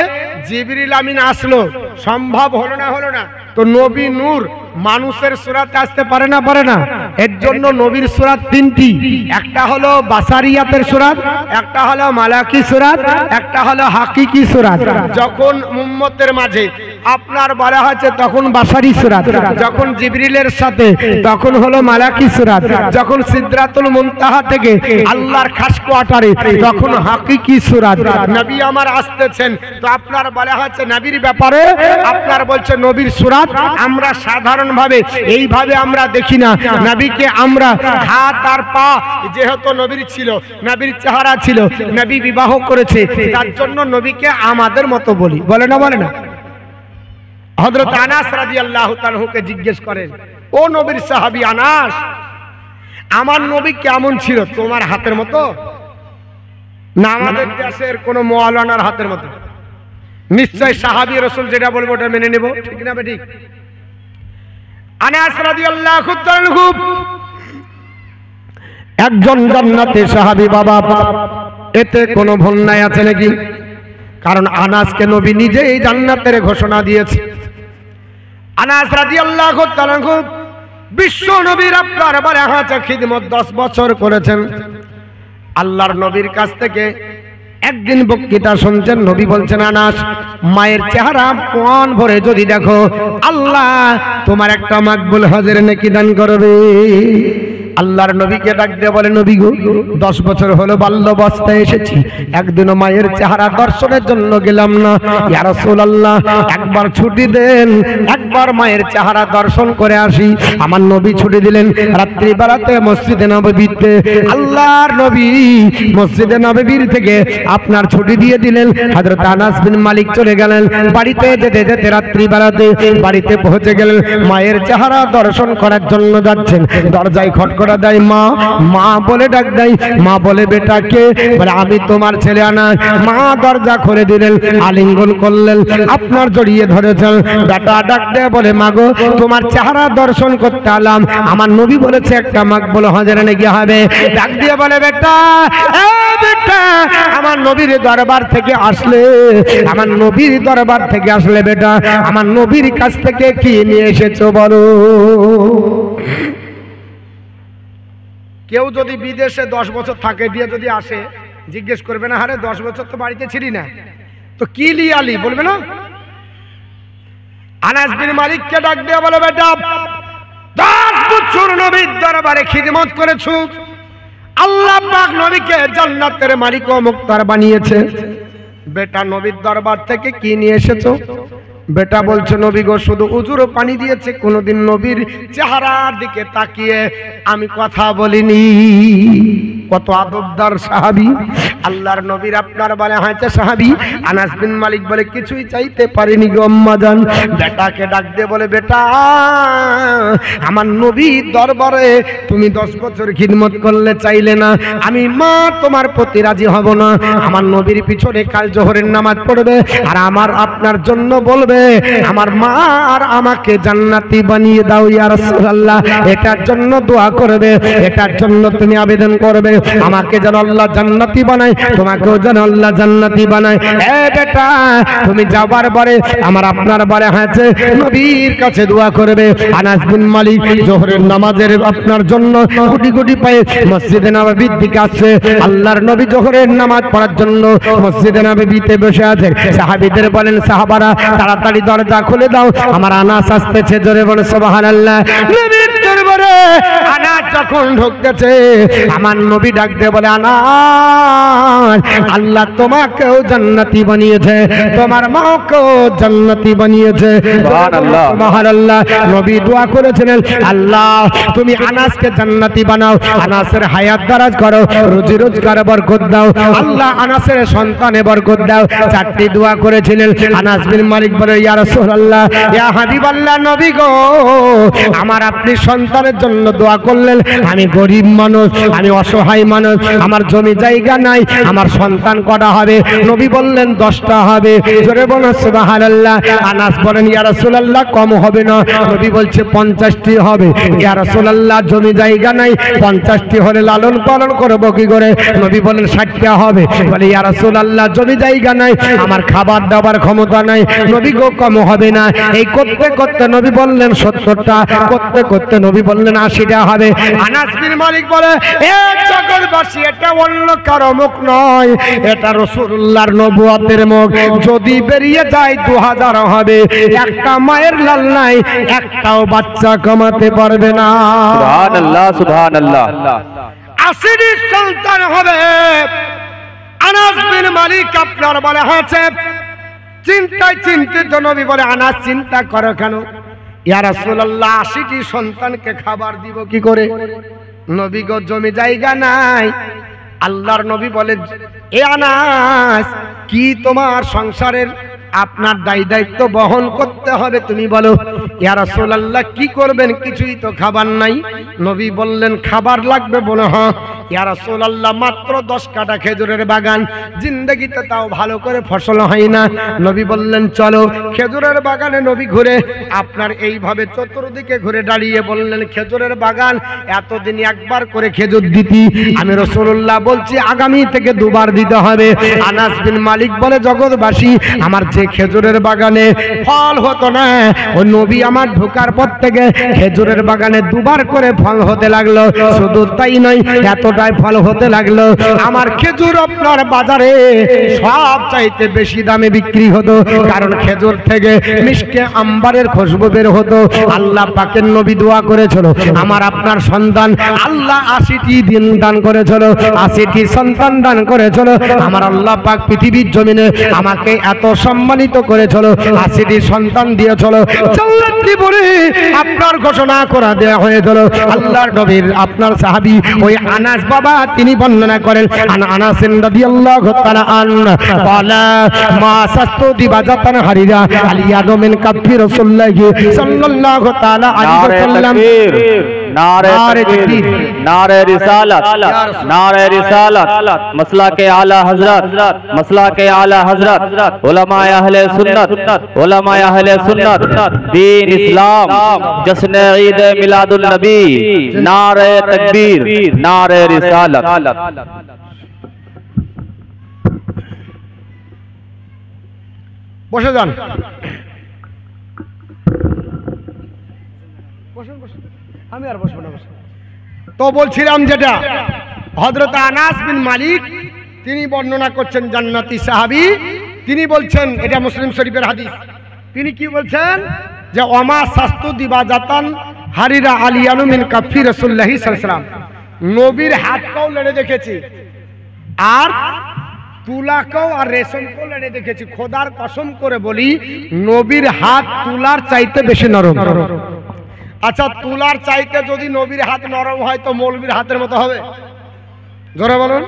জিবরিল আমিন আসলো, সম্ভব হলো না? হলো না। তো নবী নূর মানুষের সূরাতে আসতে পারে না? পারে না। এর জন্য নবীর সূরাত তিনটি, একটা হলো বাসারিয়াতের সূরাত, একটা হলো মালাকি সূরাত, একটা হলো হাকিকি সূরাত। যখন উম্মতের মাঝে আপনার বলা হয়েছে তখন বাসারি সূরাত, যখন জিবরিলের সাথে তখন হলো মালাকি সূরাত, যখন সিদরাতুল মুনতাহা থেকে আল্লাহর খাস কোয়ার্টারে তখন হাকিকি সূরাত। নবী আমার আসতেছেন, তো আপনার বলা হয়েছে নবীর ব্যাপারে আপনার বলছে নবীর সূরাত। আমরা সাধারণভাবে এইভাবে আমরা দেখি না, নবীকে আমরা হাত আর পা যেহেতু নবীর ছিল, নবীর চেহারা ছিল, নবী বিবাহ করেছে, তার জন্য নবীকে আমাদের মতো বলি। বলে না? বলে না? হযরত আনাস রাদিয়াল্লাহু তাআলাকে জিজ্ঞেস করেন, ও নবীর সাহাবী আনাস, আমার নবী কেমন ছিল? তোমার হাতের মতো না আমাদের দেশের কোন মাওলানার হাতের মতো? নিশ্চয় সাহাবী রাসূল যেটা বলবো ওটা মেনে নেব, ঠিক না বেঠিক? আনাস রাদিয়াল্লাহু তাআলা একজন জান্নাতে সাহাবী বাবা, এতে কোনো ভুল নাই আছে নাকি? কারণ আনাসকে নবী নিজেই জান্নাতের ঘোষণা দিয়েছে। আনাস রাদিয়াল্লাহু তাআলা বিশ্ব নবীর আপনার বারাহাতে খিদমত 10 বছর করেছেন। আল্লাহর নবীর কাছ থেকে একদিন বক্তৃতা শুনছেন, নবী বলছেন, আনাস মায়ের চেহারা প্রাণ ভরে যদি দেখো, আল্লাহ তোমার একটা মাকবুল হজের নেকি দান করবে। আল্লাহর নবীকে ডাক দিয়ে বলে, নবী গো 10 বছর হলো বাল্যাবস্থায় এসেছি, একদিনও মায়ের চেহারা দর্শনের জন্য গেলাম না। ইয়া রাসূলুল্লাহ একবার ছুটি দেন, একবার মায়ের চেহারা দর্শন করে আসি। আমার নবী ছুটি দিলেন রাত্রি বেলাতে মসজিদে নববীতে। আল্লাহর নবী মসজিদে নববীর থেকে আপনার ছুটি দিয়ে দিলেন। হযরত আনাস বিন মালিক চলে গেলেন বাড়িতে। যেতে যেতে রাত্রি বেলাতে বাড়িতে পৌঁছে গেলেন, মায়ের চেহারা দর্শন করার জন্য যাচ্ছেন। দরজায় খটখটা দেয়, মা মা বলে ডাক দেয়। মা বলে, বেটা কে? বলে, আমি তোমার ছেলে আনাস। মা দরজা খুলে দিলেন, আলিঙ্গন করলেন, আপনার জড়িয়ে ধরেছেন। বেটা ডাক দেয়, বলে, মাগো তোমার চেহারা দর্শন করতে আলাম, আমার নবী বলেছে একটা মাকবুল হজরে নাকি হবে। ডাক দিয়ে বলে, বেটা বেটা আমার নবীর দরবার থেকে আসলে, আমার নবীর দরবার থেকে আসলে বেটা আমার নবীর কাছ থেকে কি নিয়ে এসেছো বলো। কেউ যদি বিদেশে 10 বছর থাকে দিয়ে যদি আসে, জিজ্ঞেস করবে না, আরে 10 বছর তো বাড়িতে ছিলি না, তো কি লিয়ালি বলবে না? আনাস বিন মালিককে ডাক দিয়ে বলে, বেটা 10 বছর নবীর দরবারে খিদমত করেছো, আল্লাহ পাক নবীকে জান্নাতের মালিক ও মুক্তার বানিয়েছে। বেটা নবীর দরবার থেকে কি নিয়ে এসেছো? বেটা বলছে, নবী গো শুধু উজুর পানি দিয়েছে, কোনোদিন নবীর চেহারার দিকে তাকিয়ে আমি কথা বলিনি। কত আদবদার সাহাবী আল্লাহর নবীর আপনার বলে হয়েছে সাহাবী। আনাস বিন মালিক বলে, কিছুই চাইতে পারিনি গো আম্মা জান। বেটাকে ডাক দিয়ে বলে, বেটা আমার নবীর দরবারে তুমি 10 বছর খিদমত করলে, চাইলে না, আমি মা তোমার প্রতি রাজি হব না। আমার নবীর পিছনে কাল জোহরের নামাজ পড়বে আর আমার আপনার জন্য বলবে, আমার মা আর আমাকে জান্নাতি বানিয়ে দাও ইয়া রাসূলুল্লাহ। এটার জন্য দোয়া করবে, এটার জন্য তুমি আবেদন করবে, আমাকে যেন আল্লাহ জান্নাতি বানায়, তোমাকেও যেন আল্লাহ জান্নাতি বানায়। এ বেটা তুমি যাবার পরে আমার আপনার বারে হয়েছে নবীর কাছে দোয়া করবে। আনাস বিন মালিক জোহরের নামাজের আপনার জন্য কোটি কোটি পায়ে মসজিদে নববীর দিকে আসছে। আল্লাহর নবী জোহরের নামাজ পড়ার জন্য মসজিদে নববীতে বসে আছে। সাহাবীদের বলেন, সাহাবারা তাড়াতাড়ি দরজা খুলে দাও, আমার আনাস আসতেছে। জোরে বলে সুবহানাল্লাহ। নবীর দরবারে আনাস যখন ঢুকতেছে, আমার নবী ডাক দিয়ে বলে, আনাস আল্লাহ তোমাকেও জান্নাতি বানিয়েছে, তোমার মাকেও জান্নাতি বানিয়েছে। সুবহানাল্লাহ সুবহানাল্লাহ। নবী দোয়া করেছিলেন, আল্লাহ তুমি আনাসকে জান্নাতি বানাও, আনাসের হায়াত দারাজ করো, রুজি রোজগার বরকত দাও, আল্লাহ আনাসের সন্তানে বরকত দাও। 4টি দোয়া করেছিলেন। আনাস বিন মালিক বলে, ইয়া রাসূলুল্লাহ ইয়া হাবিবাল্লাহ, নবী গো আমার আপনি সন্তানের জন্য দোয়া করলেন, আমি গরিব মানুষ, আমি অসহায় মানুষ, আমার জমি জায়গা নাই, আমার সন্তান কটা হবে? নবী বললেন 10টা হবে। জোরে বলেন সুবহানাল্লাহ। আনাস বলেন, ইয়া রাসূলুল্লাহ কম হবে না? নবী বলছে 50টি হবে। ইয়া রাসূলুল্লাহ জমি জায়গা নাই, 50টি হলে লালন পালন করব কি করে? নবী বলেন 60টা হবে। বলে, ইয়া রাসূলুল্লাহ জমি জায়গা নাই, আমার খাবার দাবার ক্ষমতা নাই, নবী গো কম হবে না। এই করতে করতে নবী বললেন 70টা, করতে করতে নবী বললেন 80টা হবে। আনাস বিন মালিক বলে, এ জগৎবাসী এটা অন্য কারো মুখ নয়, এটা রাসূলুল্লাহর নবুয়তের মুখ। যদি বেরিয়ে যায় 2000 হবে, একটা মায়ের লাল নাই, একটাও বাচ্চা কামাতে পারবে না। সুবহানাল্লাহ সুবহানাল্লাহ। 80টি সন্তান হবে। আনাস বিন মালিক আপনার বলে হয়েছে চিন্তায় চিন্তিত। নবী বলে, আনাস চিন্তা করো কেন? ইয়া রাসূলুল্লাহ 80টি সন্তানকে খাবার দিব কি করে? নবী গো জমি জায়গা নাই। আল্লাহর নবী বলে, এ আনাস কি তোমার সংসারের আপনার দায়িত্ব বহন করতে হবে, তুমি বলো। ইয়া রাসূলুল্লাহ কি করবেন? কিছুই তো খাবার নাই। নবী বললেন, খাবার লাগবে? বলে হ্যাঁ। ইয়া রাসূলুল্লাহ মাত্র 10 কাঠা খেজুরের বাগান, জিন্দেগিতে তাও ভালো করে ফসল হয় না। নবী বললেন, চলো। খেজুরের বাগানে নবী ঘুরে আপনার এইভাবে চতুর্দিকে ঘুরে দাঁড়িয়ে বললেন, খেজুরের বাগান এতদিন একবার করে খেজুর দিতি, আমি রাসূলুল্লাহ বলছি আগামী থেকে 2বার দিতে হবে। আনাস বিন মালিক বলে, জগৎবাসী আমার যে খেজুরের বাগানে ফল হতো না, ও নবী আমার ঢোকার পর থেকে খেজুরের বাগানে 2বার করে ফল হতে লাগলো। শুধু তাই নয়, এত ফোঁটায় ফল হতে লাগলো। আমার খেজুর আপনার বাজারে সব চাইতে বেশি দামে বিক্রি হতো, কারণ খেজুর থেকে মিষ্টি আম্বারের খুশবু বের হতো। আল্লাহ পাকের নবী দোয়া করেছিল, আমার আপনার সন্তান আল্লাহ 80টি দিন দান করেছিল, 80টি সন্তান দান করেছিল। আমার আল্লাহ পাক পৃথিবীর জমিনে আমাকে এত সম্মানিত করেছিল, 80টি সন্তান দিয়েছিল। জান্নাতি বলে আপনার ঘোষণা করা দেয়া হয়েছিল। আল্লাহর নবীর আপনার সাহাবী ওই আনাস বাবা তিনি বর্ণনা করেন, আনাস রাদিয়াল্লাহু তাআলা আনহু ক্বালা মা সাস্তু দিবাজাতান হারিরা আলিয়াদু মিন কাফি রাসূলুল্লাহি সাল্লাল্লাহু তাআলা আলাইহি ওয়াসাল্লাম। नारे तकबीर, नारे रिसालत, नारे रिसालत, मसला के आला हजरत, मसला के आला हजरत, उलमाए अहले सुन्नत, उलमाए अहले सुन्नत, दीन इस्लाम, जश्न ईद मिलादुल नबी, नारे तकबीर, नारे रिसालत। বসে যান, বসুন বসুন, আমি আর বসবো না। তো বলছিলাম যেটা হযরত আনাস বিন মালিক তিনি বর্ণনা করছেন, জান্নাতি সাহাবী, তিনি বলছেন, এটা মুসলিম শরীফের হাদিস, তিনি কি বলছেন যে ওমা সাস্তু দিবাজাতান হারিরা আলিয়ানু মিন কাফি রাসূলুল্লাহি সাল্লাল্লাহু আলাইহি ওয়াসাল্লাম, নবীর হাতকেও লড়ে দেখেছি আর তুলাকেও আর রেশমকেও লড়ে দেখেছি। খোদার কসম করে বলি নবীর হাত তুলার চাইতে বেশি নরম। আচ্ছা, তুলার চাইতে যদি নবীর হাত নরম হয় তো মৌলবীর হাতের মতো হবে? জোরে বলুন,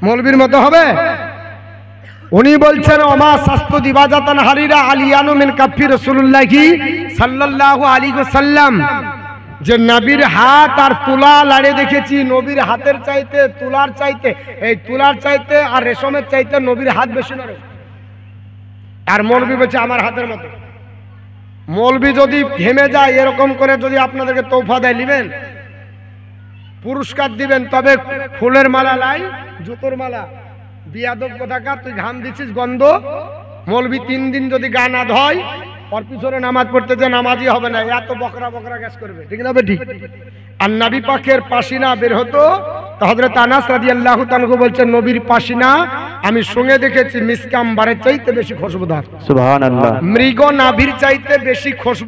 মৌলবীর মতো হবে? উনি বলছেন ওমা সাস্তু দিবাজাতান হারিরা আলিয়ানু মিন কাফি রাসূলুল্লাহি সাল্লাল্লাহু আলাইহি ওয়াসাল্লাম, যে নবীর হাত আর তুলা লড়ে দেখেছি। নবীর হাতের চাইতে তুলার চাইতে, এই তুলার চাইতে আর রেশমের চাইতে নবীর হাত বেশি নরম। আর মৌলবী বলছে আমার হাতের মতো। মৌলবী যদি ঘেমে যায় এরকম করে যদি আপনাদেরকে তোহফা দেয়, নেবেন? পুরস্কার দিবেন, তবে ফুলের মালা লাই, জুতোর মালা। বিয়াদব কোথাকার, তুই ঘাম দিছিস গন্ধ। মৌলবী 3 দিন যদি গা না ধয় ওর পিছনে নামাজ পড়তে যে নামাজি হবে না, এত বকরা বকরা গ্যাস করবে, ঠিক না? ঠিক। আর নবী পাকের পাসিনা বের হতো তো হযরত আনাস রাদিয়াল্লাহু তাআলা বলছেন নবীর পাসিনা আমি সঙ্গে দেখেছি মিসক আম্বারের চাইতে বেশি খুশবুদার। সুবহানাল্লাহ। মৃগ নাভির চাইতে বেশি খুশবু